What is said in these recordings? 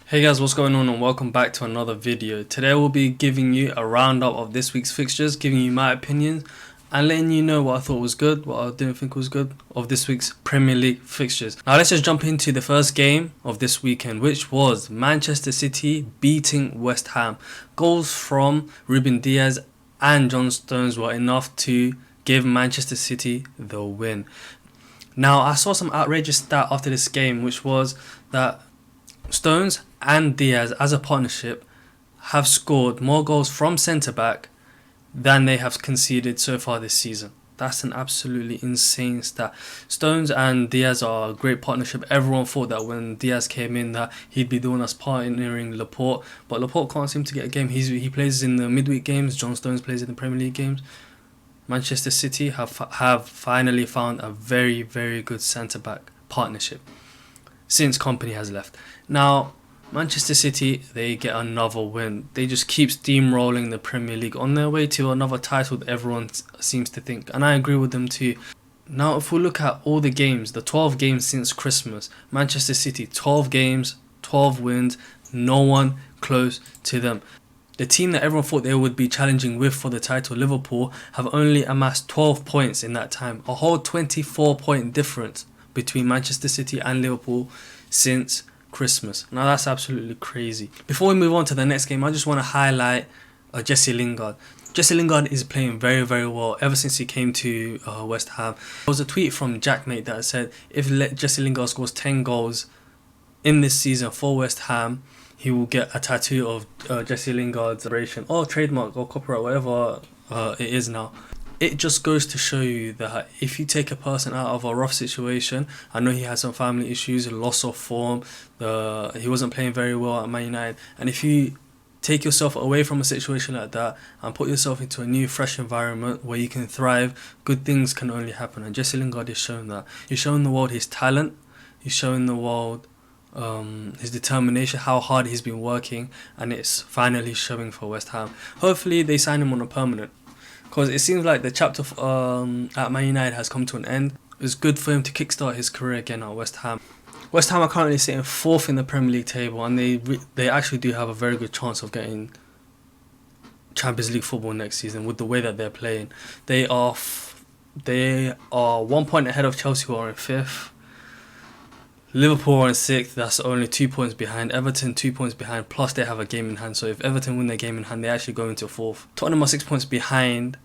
Hey guys, what's going on and welcome back to another video. Today we'll be giving you a roundup of this week's fixtures, giving you my opinions and letting you know what I thought was good, what I didn't think was good of this week's Premier League fixtures. Now let's just jump into the first game of this weekend, which was Manchester City beating West Ham. Goals from Ruben Diaz and John Stones were enough to give Manchester City the win. Now I saw some outrageous stat after this game, which was that Stones and Diaz as a partnership have scored more goals from centre-back than they have conceded so far this season. That's an absolutely insane stat. Stones and Diaz are a great partnership. Everyone thought that when Diaz came in that he'd be doing us partnering Laporte, but Laporte can't seem to get a game. He plays in the midweek games. John Stones plays in the Premier League games. Manchester City have finally found a very, very good centre-back partnership since Kompany has left. Now, Manchester City, they get another win. They just keep steamrolling the Premier League on their way to another title that everyone seems to think. And I agree with them too. Now, if we look at all the games, the 12 games since Christmas, Manchester City, 12 games, 12 wins, no one close to them. The team that everyone thought they would be challenging with for the title, Liverpool, have only amassed 12 points in that time. A whole 24-point difference between Manchester City and Liverpool since Christmas. Now that's absolutely crazy. Before we move on to the next game, I just want to highlight Jesse Lingard. Jesse Lingard is playing very, very well ever since he came to West Ham. There was a tweet from Jackmate that said if Jesse Lingard scores 10 goals in this season for West Ham, he will get a tattoo of Jesse Lingard's celebration or trademark or copyright, whatever it is now. It just goes to show you that if you take a person out of a rough situation, I know he had some family issues, loss of form, he wasn't playing very well at Man United, and if you take yourself away from a situation like that and put yourself into a new fresh environment where you can thrive, good things can only happen. And Jesse Lingard has shown that. He's shown the world his talent, he's shown the world his determination, how hard he's been working, and it's finally showing for West Ham. Hopefully they sign him on a permanent, because it seems like the chapter at Man United has come to an end. It's good for him to kickstart his career again at West Ham. West Ham are currently sitting 4th in the Premier League table, and they actually do have a very good chance of getting Champions League football next season with the way that they're playing. They are 1 point ahead of Chelsea, who are in 5th. Liverpool are in 6th, that's only 2 points behind. Everton 2 points behind, plus they have a game in hand. So if Everton win their game in hand, they actually go into 4th. Tottenham are 6 points behind,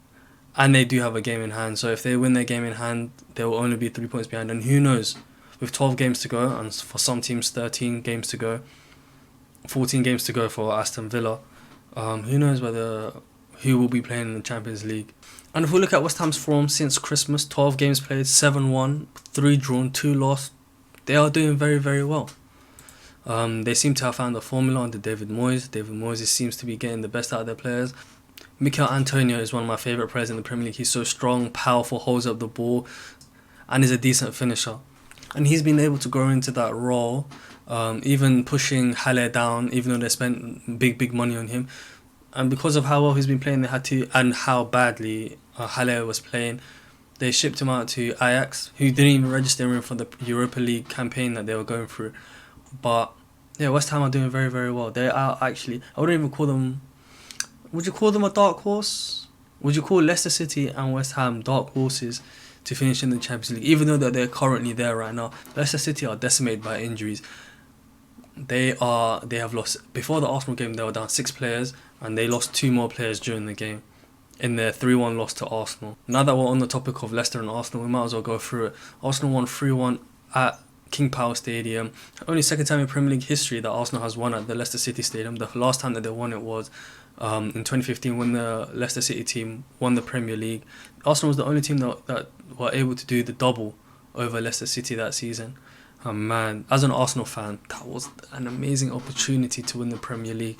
and they do have a game in hand. So if they win their game in hand, they will only be 3 points behind. And who knows, with 12 games to go, and for some teams 13 games to go, 14 games to go for Aston Villa, who knows who will be playing in the Champions League. And if we look at West Ham's form since Christmas, 12 games played, 7 won, 3 drawn, 2 lost. They are doing very, very well. They seem to have found a formula under David Moyes. David Moyes seems to be getting the best out of their players. Mikel Antonio is one of my favourite players in the Premier League. He's so strong, powerful, holds up the ball, and is a decent finisher. And he's been able to grow into that role, even pushing Haller down, even though they spent big money on him. And because of how well he's been playing, they had to, and how badly Haller was playing, they shipped him out to Ajax, who didn't even register him for the Europa League campaign that they were going through. But yeah, West Ham are doing very, very well. They are actually, I wouldn't even call them, would you call them a dark horse? Would you call Leicester City and West Ham dark horses to finish in the Champions League, even though that they're currently there right now? Leicester City are decimated by injuries. They have lost, before the Arsenal game they were down 6 players, and they lost 2 more players during the game in their 3-1 loss to Arsenal. Now that we're on the topic of Leicester and Arsenal, we might as well go through it. Arsenal won 3-1 at King Power Stadium. Only second time in Premier League history that Arsenal has won at the Leicester City Stadium. The last time that they won it was in 2015 when the Leicester City team won the Premier League. Arsenal was the only team that were able to do the double over Leicester City that season. And man, as an Arsenal fan, that was an amazing opportunity to win the Premier League.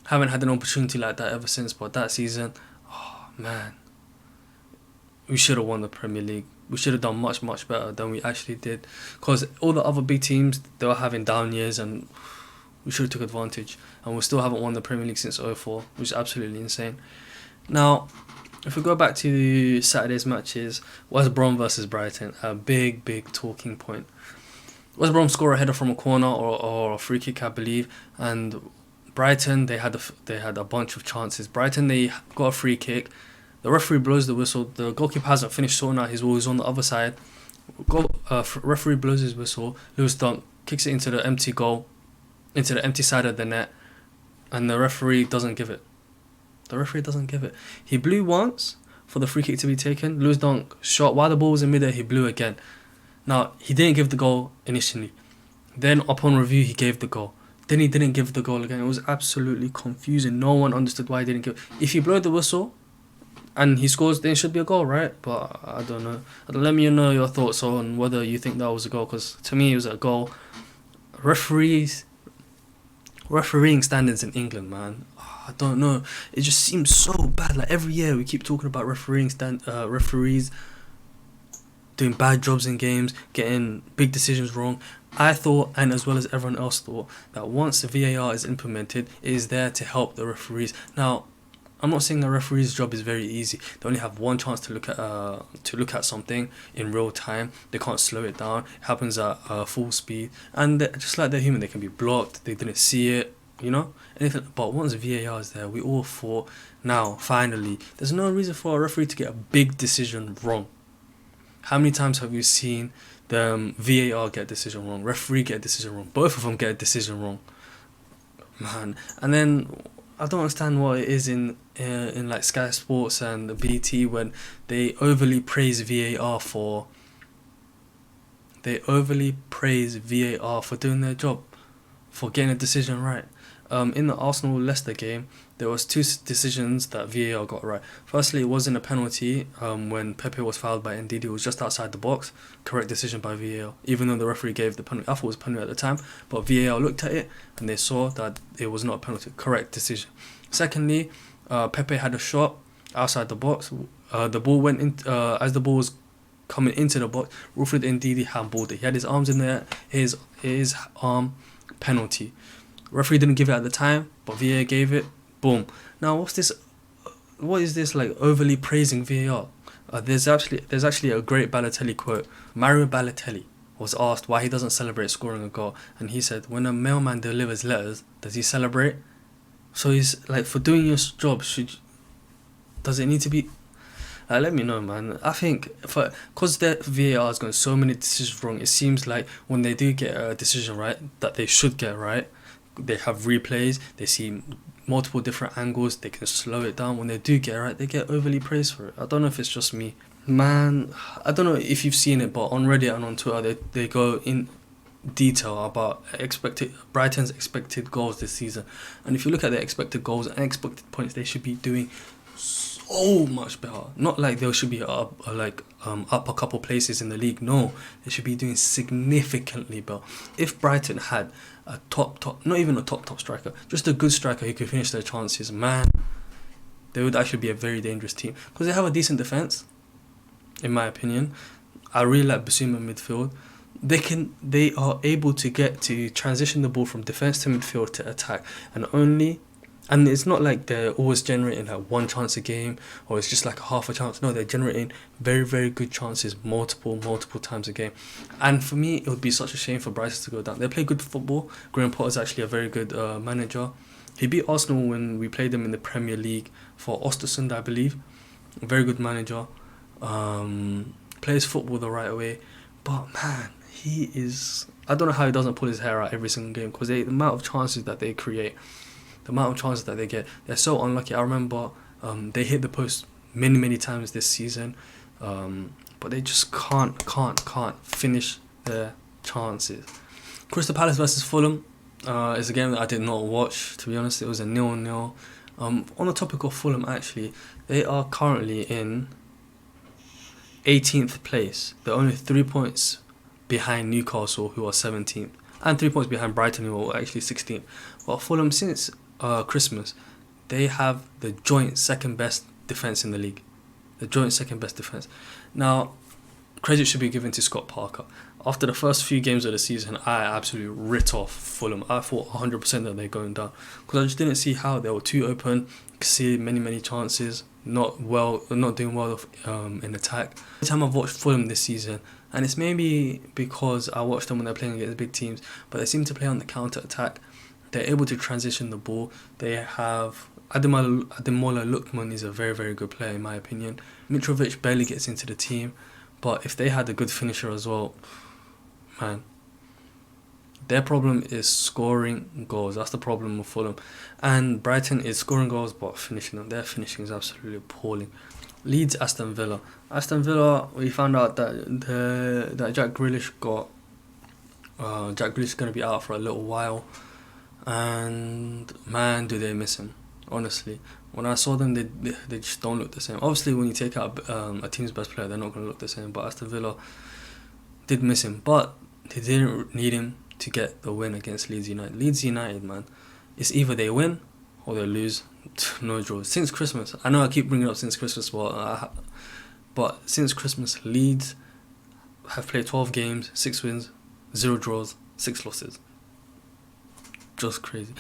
Haven't had an opportunity like that ever since, but that season, oh man, we should have won the Premier League. We should have done much better than we actually did, because all the other big teams, they were having down years, and we should have took advantage, and we still haven't won the Premier League since 2004, which is absolutely insane. Now, if we go back to Saturday's matches, West Brom versus Brighton, a big talking point. West Brom score a header from a corner or a free kick, I believe, and Brighton they had a bunch of chances. Brighton, they got a free kick. The referee blows the whistle. The goalkeeper hasn't finished sorting out his ball. He's on the other side. Referee blows his whistle. Lewis Dunk kicks it into the empty goal, into the empty side of the net, and the referee doesn't give it. The referee doesn't give it. He blew once for the free kick to be taken. Lewis Dunk shot while the ball was in midair. He blew again. Now, he didn't give the goal initially. Then, upon review, he gave the goal. Then he didn't give the goal again. It was absolutely confusing. No one understood why he didn't give. If you blow the whistle and he scores, then it should be a goal, right? But I don't know. Let me know your thoughts on whether you think that was a goal, because to me, it was a goal. Refereeing standards in England, man. I don't know. It just seems so bad. Like every year, we keep talking about referees doing bad jobs in games, getting big decisions wrong. I thought, and as well as everyone else thought, that once the VAR is implemented, it is there to help the referees. Now, I'm not saying the referee's job is very easy. They only have one chance to look at something in real time. They can't slow it down. It happens at full speed, and just like they're human, they can be blocked. They didn't see it, anything. But once VAR is there, we all thought, now finally, there's no reason for a referee to get a big decision wrong. How many times have you seen the VAR get a decision wrong, referee get a decision wrong, both of them get a decision wrong, man? And then I don't understand what it is in like Sky Sports and the BT when they overly praise VAR for doing their job, for getting a decision right. In the Arsenal-Leicester game, there was two decisions that VAR got right. Firstly, it wasn't a penalty when Pepe was fouled by Ndidi. It was just outside the box. Correct decision by VAR. Even though the referee gave the penalty, I thought it was a penalty at the time, but VAR looked at it and they saw that it was not a penalty. Correct decision. Secondly, Pepe had a shot outside the box. The ball went in as the ball was coming into the box. Wilfred Ndidi handballed it. He had his arms in there. His arm, penalty. Referee didn't give it at the time, but VAR gave it. Boom. Now, what is this like overly praising VAR? There's actually a great Balotelli quote. Mario Balotelli was asked why he doesn't celebrate scoring a goal, and he said, when a mailman delivers letters, does he celebrate? So he's like, for doing your job, does it need to be? Let me know, man. I think because the VAR has got so many decisions wrong, it seems like when they do get a decision right that they should get right, they have replays, they see multiple different angles, they can slow it down. When they do get it right, they get overly praised for it. I don't know if it's just me, man. I don't know if you've seen it, but on Reddit and on Twitter, they go in detail about Brighton's expected goals this season. And if you look at their expected goals and expected points, they should be doing so much better. Not like they should be up a couple places in the league. No, they should be doing significantly better. If Brighton had a not even a top striker, just a good striker who could finish their chances, man, they would actually be a very dangerous team, because they have a decent defense, in my opinion. I really like Basuma midfield. They are able to transition the ball from defense to midfield to attack, and it's not like they're always generating like one chance a game, or it's just like a half a chance. No, they're generating very, very good chances multiple times a game. And for me, it would be such a shame for Brighton to go down. They play good football. Graham Potter's actually a very good manager. He beat Arsenal when we played them in the Premier League for Östersund, I believe. A very good manager. Plays football the right way. But man, I don't know how he doesn't pull his hair out every single game, because the amount of chances that they create, the amount of chances that they get, they're so unlucky. I remember they hit the post many times this season, but they just can't finish their chances. Crystal Palace versus Fulham is a game that I did not watch, to be honest. It was a 0-0. On the topic of Fulham, actually, they are currently in 18th place. They're only 3 points behind Newcastle, who are 17th, and 3 points behind Brighton, who are actually 16th. But Fulham, since Christmas, they have the joint second best defence in the league. The joint second best defence. Now, credit should be given to Scott Parker. After the first few games of the season, I absolutely writ off Fulham. I thought 100% that they're going down, because I just didn't see how. They were too open, see many chances, not doing well in attack. Every time I've watched Fulham this season, And it's maybe because I watch them when they're playing against big teams, but they seem to play on the counter attack. They're able to transition the ball. They have Ademola Lookman is a very, very good player in my opinion. Mitrovic barely gets into the team, but if they had a good finisher as well, man, their problem is scoring goals. That's the problem with Fulham. And Brighton is scoring goals but finishing them. Their finishing is absolutely appalling. Leeds, Aston Villa. Aston Villa, we found out that Jack Grealish is going to be out for a little while. And man, do they miss him. Honestly. When I saw them, they just don't look the same. Obviously, when you take out a team's best player, they're not going to look the same. But Aston Villa did miss him. But they didn't need him to get the win against Leeds United. Leeds United, man, it's either they win or they lose. No draws. Since Christmas, I know I keep bringing it up since Christmas, but since Christmas, Leeds have played 12 games, 6 wins, 0 draws, 6 losses. Just crazy.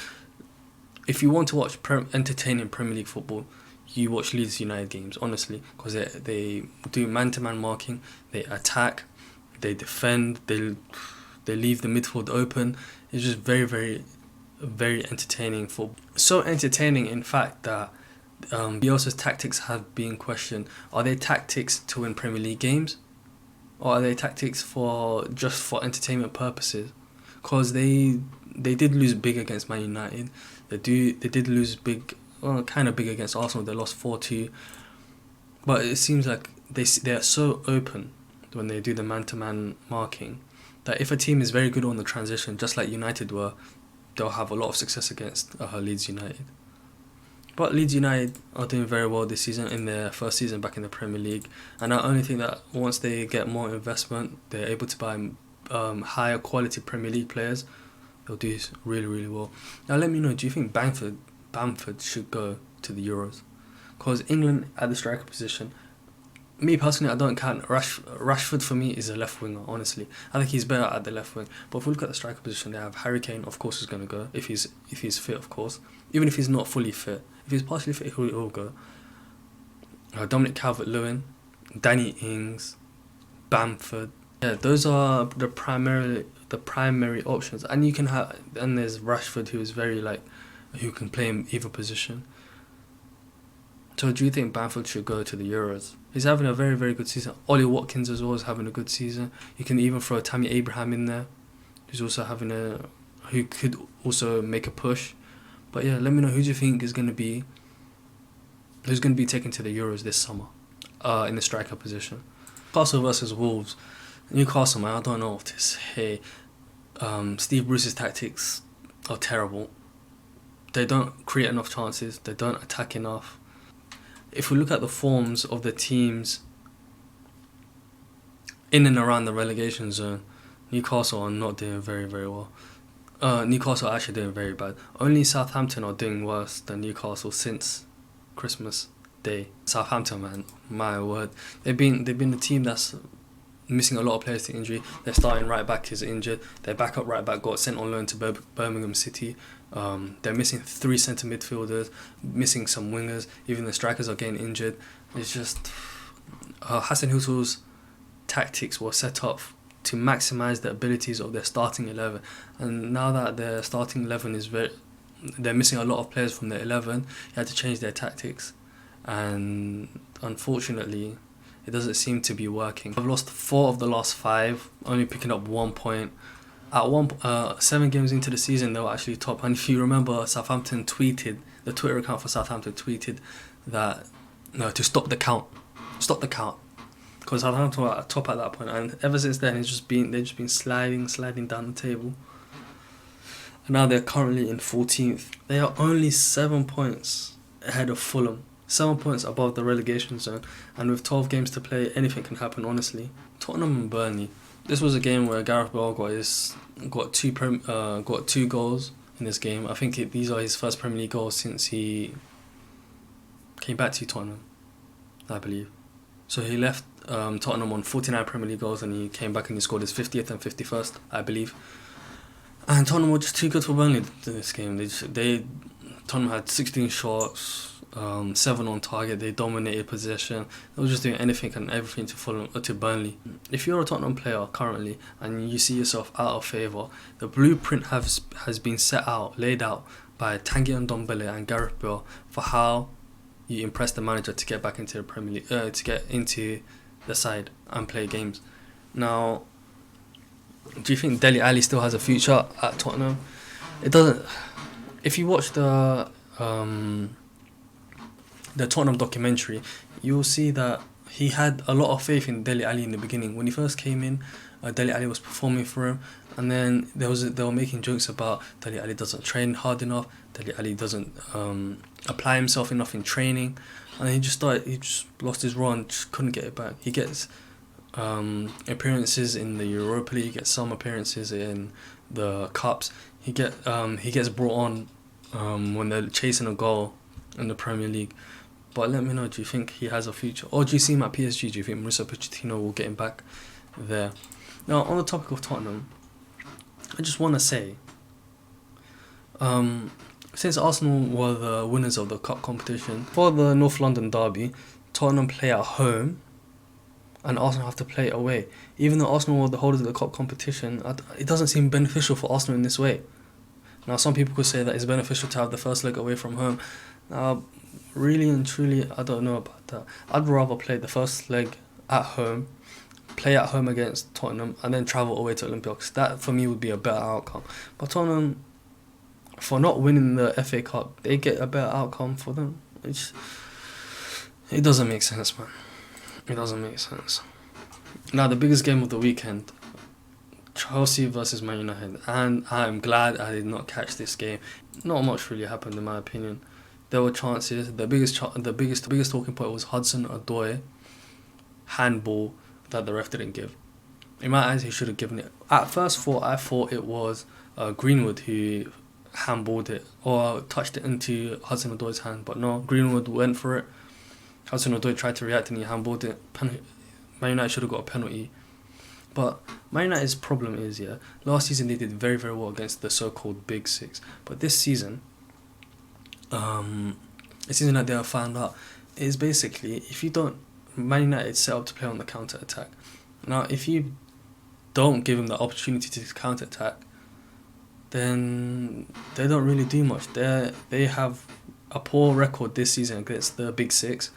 If you want to watch entertaining Premier League football, you watch Leeds United games, honestly, because they do man-to-man marking, they attack, they defend, they leave the midfield open. It's just very, very, very entertaining football. So entertaining, in fact, that Bielsa's tactics have been questioned. Are they tactics to win Premier League games, or are they tactics for entertainment purposes? Because they did lose big against Man United. They did lose big, kind of big against Arsenal. They lost 4-2. But it seems like they are so open when they do the man-to-man marking that if a team is very good on the transition, just like United were, they'll have a lot of success against Leeds United. But Leeds United are doing very well this season in their first season back in the Premier League. And I only think that once they get more investment, they're able to buy higher quality Premier League players, they'll do really, really well. Now let me know, do you think Bamford should go to the Euros? Because England at the striker position, me personally, I don't count Rashford. For me is a left winger, honestly. I think he's better at the left wing. But if we look at the striker position, they have Harry Kane, of course, is going to go if he's fit, of course. Even if he's not fully fit, if he's partially fit, he'll go. Dominic Calvert-Lewin, Danny Ings, Bamford. Yeah, those are the primary options. And you can have, and there's Rashford, who is who can play in either position. So do you think Bamford should go to the Euros? He's having a very, very good season. Ollie Watkins as well is having a good season. You can even throw Tammy Abraham in there, who could also make a push. But yeah, let me know, who do you think who's going to be taken to the Euros this summer in the striker position? Newcastle versus Wolves. Newcastle, man, I don't know what to say. Steve Bruce's tactics are terrible. They don't create enough chances. They don't attack enough. If we look at the forms of the teams in and around the relegation zone, Newcastle are not doing very, very well. Newcastle are actually doing very bad. Only Southampton are doing worse than Newcastle since Christmas Day. Southampton, man, my word. They've been the team that's missing a lot of players to injury. Their starting right back is injured. Their backup right back got sent on loan to Birmingham City. They're missing 3 centre midfielders, missing some wingers. Even the strikers are getting injured. It's just Hassan Hüttl's tactics were set up to maximise the abilities of their starting 11, and now that their starting 11 they're missing a lot of players from their 11. You had to change their tactics, and unfortunately, it doesn't seem to be working. I've lost 4 of the last 5, only picking up 1 point. At 7 games into the season, they were actually top. And if you remember, Southampton tweeted, the Twitter account for Southampton tweeted that to stop the count, because Southampton were at top at that point. And ever since then, they've just been sliding down the table. And now they're currently in 14th. They are only 7 points ahead of Fulham. 7 points above the relegation zone, and with 12 games to play, anything can happen, honestly. Tottenham and Burnley. This was a game where Gareth Bale got 2 goals in this game. I think these are his first Premier League goals since he came back to Tottenham, I believe. So he left Tottenham on 49 Premier League goals, and he came back and he scored his 50th and 51st, I believe. And Tottenham were just too good for Burnley in this game. Tottenham had 16 shots. 7 on target. They dominated possession. They were just doing anything and everything to Fulham, to Burnley. If you're a Tottenham player currently and you see yourself out of favour, the blueprint has been laid out by Tanguy Ndombele and Gareth Bale for how you impress the manager to get back into the Premier League, to get into the side and play games. Now, do you think Dele Alli still has a future at Tottenham? It doesn't. If you watch the Tottenham documentary, you'll see that he had a lot of faith in Dele Alli in the beginning. When he first came in, Dele Alli was performing for him, and then they were making jokes about Dele Alli doesn't train hard enough, Dele Alli doesn't apply himself enough in training, and he just lost his run, just couldn't get it back. He gets appearances in the Europa League, he gets some appearances in the cups. He gets brought on when they're chasing a goal in the Premier League. But let me know, do you think he has a future? Or do you see him at PSG? Do you think Mauricio Pochettino will get him back there? Now, on the topic of Tottenham, I just want to say, since Arsenal were the winners of the cup competition, for the North London derby, Tottenham play at home and Arsenal have to play away. Even though Arsenal were the holders of the cup competition, it doesn't seem beneficial for Arsenal in this way. Now, some people could say that it's beneficial to have the first leg away from home. Really and truly, I don't know about that. I'd rather play the first leg at home, play at home against Tottenham, and then travel away to Olympiacos. That, for me, would be a better outcome. But Tottenham, for not winning the FA Cup, they get a better outcome for them. It doesn't make sense, man. It doesn't make sense. Now, the biggest game of the weekend, Chelsea versus Man United, and I'm glad I did not catch this game. Not much really happened in my opinion. There were chances. The biggest talking point was Hudson-Odoi handball that the ref didn't give. In my eyes, he should have given it. At first, I thought it was Greenwood who handballed it or touched it into Hudson-Odoi's hand, but no, Greenwood went for it. Hudson-Odoi tried to react and he handballed it. Man United should have got a penalty. But Man United's problem is, last season they did very, very well against the so-called Big Six. But this season, the season that they have found out, is basically, Man United set up to play on the counter-attack. Now, if you don't give them the opportunity to counter-attack, then they don't really do much. They have a poor record this season against the Big Six.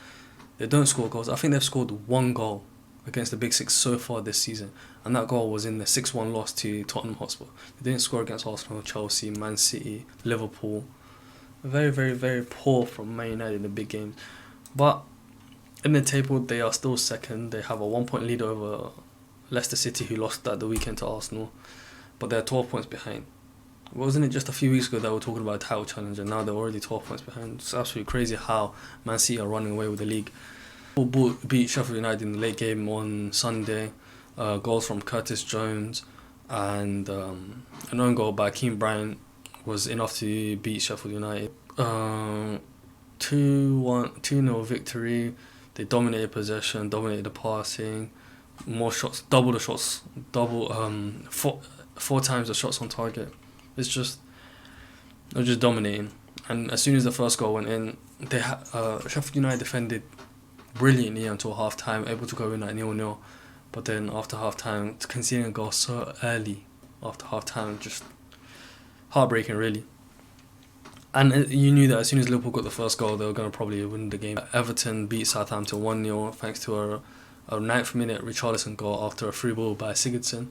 They don't score goals. I think they've scored 1 goal against the Big Six so far this season, and that goal was in the 6-1 loss to Tottenham Hotspur. They didn't score against Arsenal, Chelsea, Man City, Liverpool. Very, very, very poor from Man United in the big games. But in the table, they are still second. They have a 1-point lead over Leicester City, who lost at the weekend to Arsenal, but they're 12 points behind. Wasn't it just a few weeks ago that we were talking about a title challenge, and now they're already 12 points behind? It's absolutely crazy how Man City are running away with the league. Liverpool beat Sheffield United in the late game on Sunday. Goals from Curtis Jones and an own goal by Keane Bryant was enough to beat Sheffield United. 2-0 victory. They dominated possession, dominated the passing, more shots, double the shots, four times the shots on target. They're just dominating. And as soon as the first goal went in, Sheffield United defended brilliantly until half time, able to go in at 0-0. But then after half time, conceding a goal so early after half time, just heartbreaking, really. And you knew that as soon as Liverpool got the first goal, they were going to probably win the game. Everton beat Southampton 1-0 thanks to a 9th minute Richarlison goal after a free ball by Sigurdsson.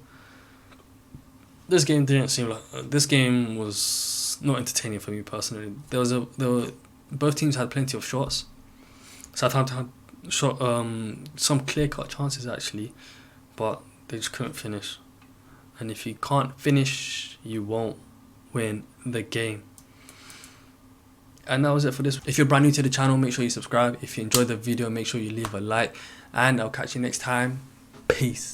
This game was not entertaining for me personally. Both teams had plenty of shots. Southampton had some clear-cut chances actually, but they just couldn't finish. And if you can't finish, you won't win the game. And that was it for this. If you're brand new to the channel, make sure you subscribe. If you enjoyed the video, make sure you leave a like. And I'll catch you next time. Peace.